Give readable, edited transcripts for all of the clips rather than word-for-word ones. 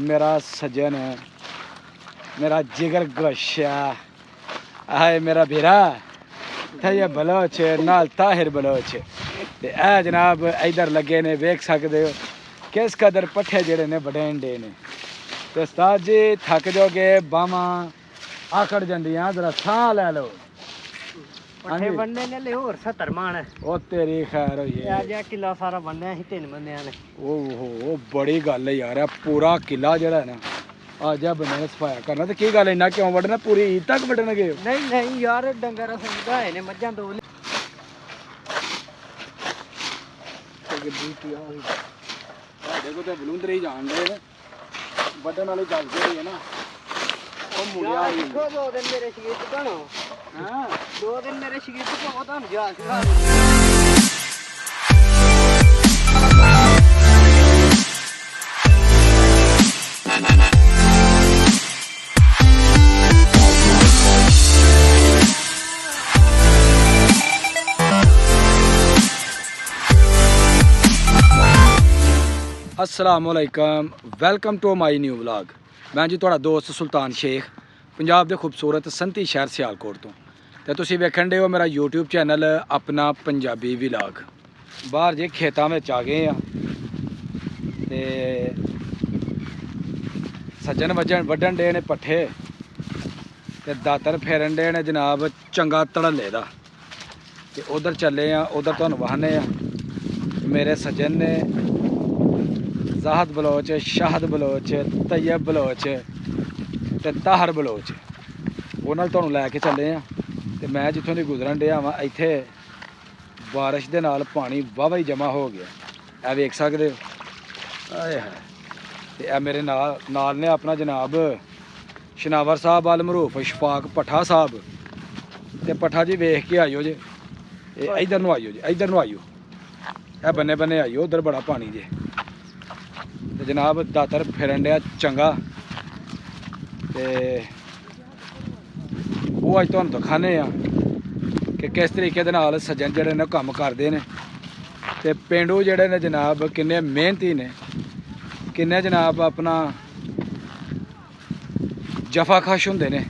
मेरा सजन मेरा जिगर गोशा आए मेरा बेरा इत्थे बलोच नाल ताहिर बलोच ते ए जनाब इधर लगे ने वेख सकते हो किस कदर पट्ठे जेड़े ने वडेंडे ने ते उस्ताद जी थक जाओगे बावां आकड़ जंदियां जरा साह लै लो पट्ठे बनने ने ले होर 70 मान ओ तेरी खैर होई आज किला सारा बनया ही 3 बंदियां ने ओहो बड़ी गल है यार पूरा किला जेड़ा है ना आज बंदे ने सफाया करना ते की गल इन्ना क्यों वड्डना पूरी ईद तक वड्डन गए नहीं नहीं यार डंगर समझा है ने मज्जां दो ਸਾਡੇ ਕੋਲ ਤੇ ਬਲੂੰਦਰ ਹੀ ਜਾਣਦੇ ਨੇ ਵੱਡਣ ਵਾਲੀ ਗੱਲ ਜਿਹੜੀ ਹੈ ਨਾ ਉਹ ਮੁੰਡਿਆ ਹੀ ਦੇਖੋ 2 ਦਿਨ ਮੇਰੇ ਸ਼ਗੀਰਦ ਬਣੋ ਹਾਂ 2 ਦਿਨ ਮੇਰੇ ਸ਼ਗੀਰਦ ਬਣੋ ਤੁਹਾਨੂੰ ਜਾ ਸਿਖਾ अस्सलामुअलैकुम welcome to my new vlog. मैं जी तुहाड़ा दोस्त सुल्तान शेख पंजाब के खूबसूरत संती शहर सियालकोट तो तुसीं वेखण दे हो मेरा यूट्यूब चैनल अपना पंजाबी व्लॉग। बाहर जे खेतों में आ गए ते सज्जन वड्डण डे ने पट्ठे ते दातर फेरन डे ने जनाब चंगा धड़ल्ले दा ते उधर चले उधर तुहानूं वहाने मेरे सज्जन ने जाहद बलोच शाहद बलोच तैयब बलोच ते ताहर बलोच उन्होंने तुहानूं लैके चले ते मैं जिथों दी गुजरन डया वां इत्थे बारिश दे नाल पानी वाहवा ही जमा हो गया ए वेख सकदे हो आए हाय ते ए मेरे नाल ने अपना जनाब शनावर साहब अल मरूफ शफाक पट्ठा साहब ते पट्ठा जी वेख के आइयो जे इधर नूं आइयो जे इधर नूं आइयो ए बन्ने बन्ने आइयो उधर बड़ा पानी जे ते जनाब दातर फिरन डया चंगा ते वो अज तुहानूं दिखाने कि किस तरीके दे नाल सज्जन जेहड़े ने कम्म करदे ने ते पेंडू जेहड़े ने जनाब किन्ने मेहनती ने किन्ने जनाब अपना जफाकश हुंदे ने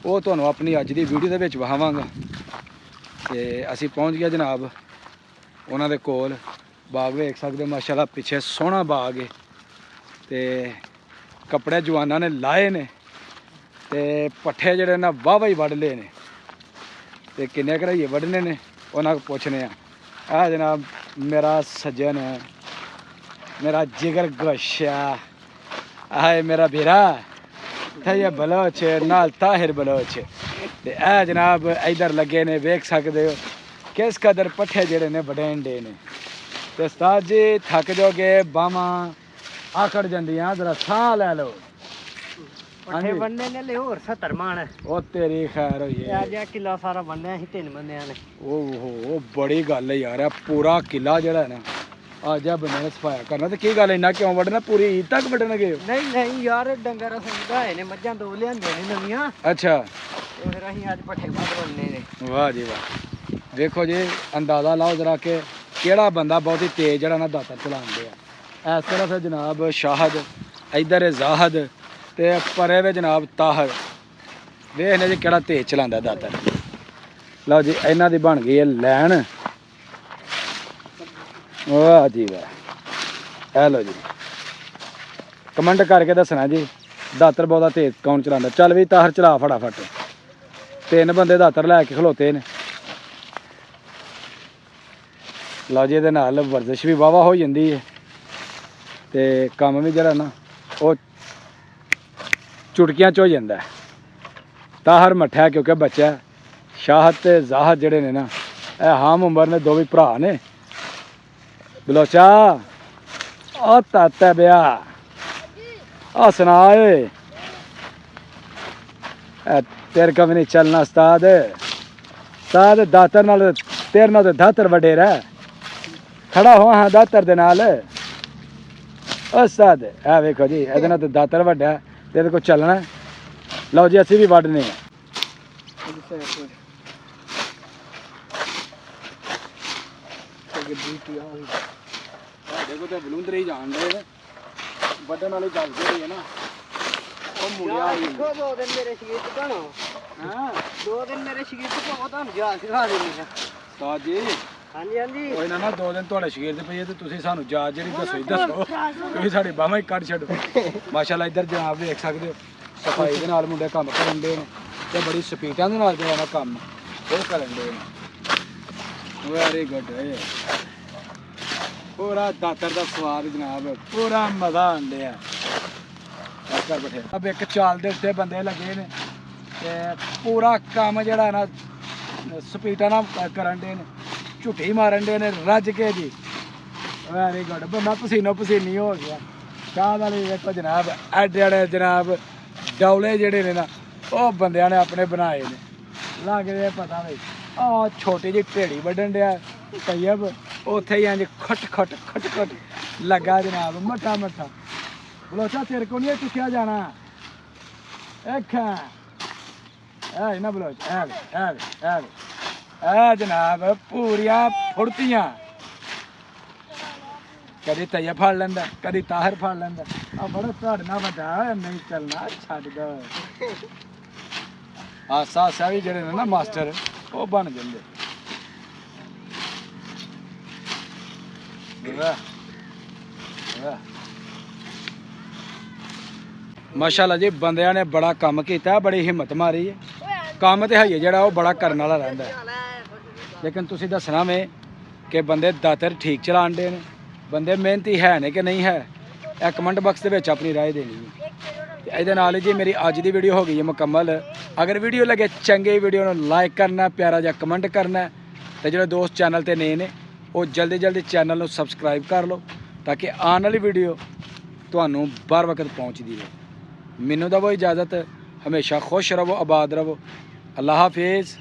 वो तुहानूं अपनी अज दी वीडियो दे विच विखावांगा। ते असीं पहुंच गए जनाब उन्हां दे कोल बाग वेख सकदे माशाअल्लाह पिछे सोहना बाग है ते कपड़े जवाना ने लाए ने ते पट्ठे जेहड़े ना वाहवा ही वड्ड ले ने ते किन्ने घराइये वड्डने ने उन्हां को पुछने आ जनाब मेरा सज्जन मेरा जिगर गोशा आए मेरा बेरा इत्थे बलोच नाल ताहिर बलोच ते ए जनाब इधर लगे ने वेख सकदे हो किस कदर पट्ठे जेहड़े ने वडेंडे ने ते उस्ताद जी थक जाओगे बावां आकड़ जंदियां जरा साह लै लो पट्ठे बनने ने ले होर 70 मान ओ तेरी खैर होई आज किला सारा बनया ही 3 बंदियां ने ओहो बड़ी गल है यार पूरा किला जेड़ा है ना आज बंदे ने सफाया करना ते की गल इन्ना क्यों वड्डना पूरी ईद तक वड्डन गए नहीं नहीं यार डंगर समझा है ने मज्जां दो लियांदे ने नवीं अच्छा ते फिर असीं आज पट्ठे बद बनने ने वाह जी वाह देखो जी अंदाजा लाओ जरा के केड़ा बंदा बहुत ही तेज जरा ना दातर चलान दिया इस तरफ है जनाब शाहद इधर है जाहद ते परे वे जनाब ताहर वेखने जी केड़ा तेज चलांदा दातर। लो जी इन्हां दी बन गई है लैन वाह जी वाह ए लो जी कमेंट करके दसना जी दातर बहुता तेज कौन चलांदा। चल भी ताहर चला फटाफट 3 बंदे दातर लैके खलोते ने। लो जी ये वर्जिश भी वाहवा हो जाती है तो कम भी जरा ना वो चुटकियां च हो जाता है। ताहर मट्ठा क्योंकि बच्चा शाहद ते जाहद जड़े ने ना ए हम उम्र ने 2 भी भरा ने बलोचा ओ ताता ब्या आ सुना तेरे का भी नहीं चलना उस्ताद उस्ताद दातर नाल तेरे नाल तो दातर वडेरा खड़ा हो हाँ दातर दे नाल उस्ताद है वेखो जी ए तो दातर वड्डा तेरे को चलना। लो जी असी भी वड्डने बलूंदर ही जान ਵੱਢਣ ਵਾਲੀ ਗੱਲ ਜਿਹੜੀ ਹੈ ਨਾ ਉਹ ਮੁੜਿਆ ਹੀ ਦੇਖੋ 2 ਦਿਨ ਮੇਰੇ ਸ਼ਗੀਰ ਚ ਬਣੋ ਹਾਂ 2 ਦਿਨ ਮੇਰੇ ਸ਼ਗੀਰ ਚ ਪਾਓ ਤੁਹਾਨੂੰ ਜਾ ਸਿਖਾ ਦੇਣੀ ਆ ਉਸਤਾਦ ਜੀ ਹਾਂਜੀ ਹਾਂਜੀ ਕੋਈ ਨਾ 2 ਦਿਨ ਤੁਹਾਡੇ ਸ਼ਗੀਰ ਦੇ ਪਈਏ ਤੇ ਤੁਸੀਂ ਸਾਨੂੰ ਜਾਚ ਜਿਹੜੀ ਦੱਸੋ ਤੁਸੀਂ ਸਾਡੀ ਬਾਹਾਂ ਹੀ ਕੱਢ ਛੱਡੋ ਮਾਸ਼ਾਅੱਲਾ ਇੱਧਰ ਜਨਾਬ ਦੇਖ ਸਕਦੇ ਹੋ ਸਫਾਈ ਦੇ ਨਾਲ ਮੁੰਡੇ ਕੰਮ ਕਰਨ ਦੇ ਨੇ ਤੇ ਬੜੀ ਸਪੀਡਾਂ ਦੇ ਨਾਲ ਜਿਹੜਾ ਨਾ ਕੰਮ ਉਹ ਕਰਨ ਦੇ ਨੇ ਵੈਰੀ ਗੁੱਡ ਪੂਰਾ ਦਾਤਰ ਦਾ ਸਵਾਦ ਜਨਾਬ ਪੂਰਾ ਮਜ਼ਾ ਆਉਂਦਾ ਕਰ ਬੈਠੇ ਅਬ ਇੱਕ ਚਾਲ ਦੇ ਉੱਤੇ ਬੰਦੇ ਲੱਗੇ ਨੇ ਤੇ ਪੂਰਾ ਕੰਮ ਜਿਹੜਾ ਨਾ ਸਪੀਡਾਂ ਨਾਲ ਕਰਨ ਦੇ ਨੇ ਝੁੱਟੀ ਮਾਰਨ ਦੇ ਨੇ ਰੱਜ ਕੇ ਜੀ ਵੈਰੀ ਗੁੱਡ ਬੰਦਾ ਪਸੀਨੋ ਪਸੀਨੀ ਹੋ ਗਿਆ ਚਾਹ ਵਾਲੀ ਵੇਖੋ ਜਨਾਬ ਐਡੇ ਜਨਾਬ ਡੌਲੇ ਜਿਹੜੇ ਨੇ ਨਾ ਉਹ ਬੰਦਿਆਂ ਨੇ ਆਪਣੇ ਬਣਾਏ ਨੇ ਲੱਗਦੇ ਪਤਾ ਬਈ ਆ ਛੋਟੀ ਜਿਹੀ ਢੇੜੀ ਵੱਢਣ ਡਿਆ ਤੈਯਬ ਉੱਥੇ ਹੀ ਇੰਜ ਖਟ ਲੱਗਾ ਜਨਾਬ ਮੱਠਾ ਬਲੋਚਾ ਤੇਰੇ ਕੋ ਨਹੀਂ ਚੁੱਕਿਆ ਜਾਣਾ ਐ ਨਾ ਬਲੋਚ ਐ ਜਨਾਬ ਪੂਰੀਆਂ ਫੁਰਤੀਆਂ ਕਦੀ ਤਈਆ ਫੜ ਲੈਂਦਾ ਕਦੀ ਤਾਹਰ ਫੜ ਲੈਂਦਾ ਆ ਬੜਾ ਤੁਹਾਡੇ ਨਾਲ ਵੱਡਾ ਨਹੀਂ ਚੱਲਣਾ ਛੱਡ ਦੋ ਆਸਾ ਵੀ ਜਿਹੜੇ ਨੇ ਨਾ ਮਾਸਟਰ ਉਹ ਬਣ ਜਾਂਦੇ ਮਾਸ਼ਾਅੱਲਾ ਜੀ ਬੰਦਿਆਂ ਨੇ ਬੜਾ ਕੰਮ ਕੀਤਾ ਬੜੀ ਹਿੰਮਤ ਮਾਰੀ ਹੈ ਕੰਮ ਤੇ ਹੈ ਜਿਹੜਾ ਉਹ ਬੜਾ ਕਰਨ ਵਾਲਾ ਰਹਿੰਦਾ ਲੇਕਿਨ ਤੁਸੀਂ ਦੱਸਣਾ ਵੇ ਕਿ ਬੰਦੇ ਦਾਤਰ ਠੀਕ ਚਲਾਉਣ ਦੇ ਨੇ ਬੰਦੇ ਮਿਹਨਤੀ ਹੈ ਨੇ ਕਿ ਨਹੀਂ ਹੈ ਇਹ ਕਮੈਂਟ ਬਾਕਸ ਦੇ ਵਿੱਚ ਆਪਣੀ ਰਾਏ ਦੇਣੀ ਹੈ ਤੇ ਇਹਦੇ ਨਾਲ ਜੀ ਮੇਰੀ ਅੱਜ ਦੀ ਵੀਡੀਓ ਹੋ ਗਈ ਹੈ ਮੁਕੰਮਲ ਅਗਰ ਵੀਡੀਓ ਲੱਗੇ ਚੰਗੇ ਵੀਡੀਓ ਨੂੰ ਲਾਈਕ ਕਰਨਾ ਪਿਆਰਾ ਜਿਹਾ ਕਮੈਂਟ ਕਰਨਾ ਤੇ ਜਿਹੜੇ ਦੋਸਤ ਚੈਨਲ ਤੇ ਨਏ ਨੇ ਉਹ ਜਲਦੀ ਚੈਨਲ ਨੂੰ ਸਬਸਕ੍ਰਾਈਬ ਕਰ ਲਓ ਤਾਂ ਕਿ ਆਉਣ ਵਾਲੀ ਵੀਡੀਓ ਤੁਹਾਨੂੰ बर वक्त ਪਹੁੰਚਦੀ ਰਹੇ ਮੈਨੂੰ ਦਵੋ ਇਜਾਜ਼ਤ ਹਮੇਸ਼ਾ ਖੁਸ਼ ਰਹੋ ਆਬਾਦ ਰਹੋ ਅੱਲਾਹ ਹਾਫਿਜ਼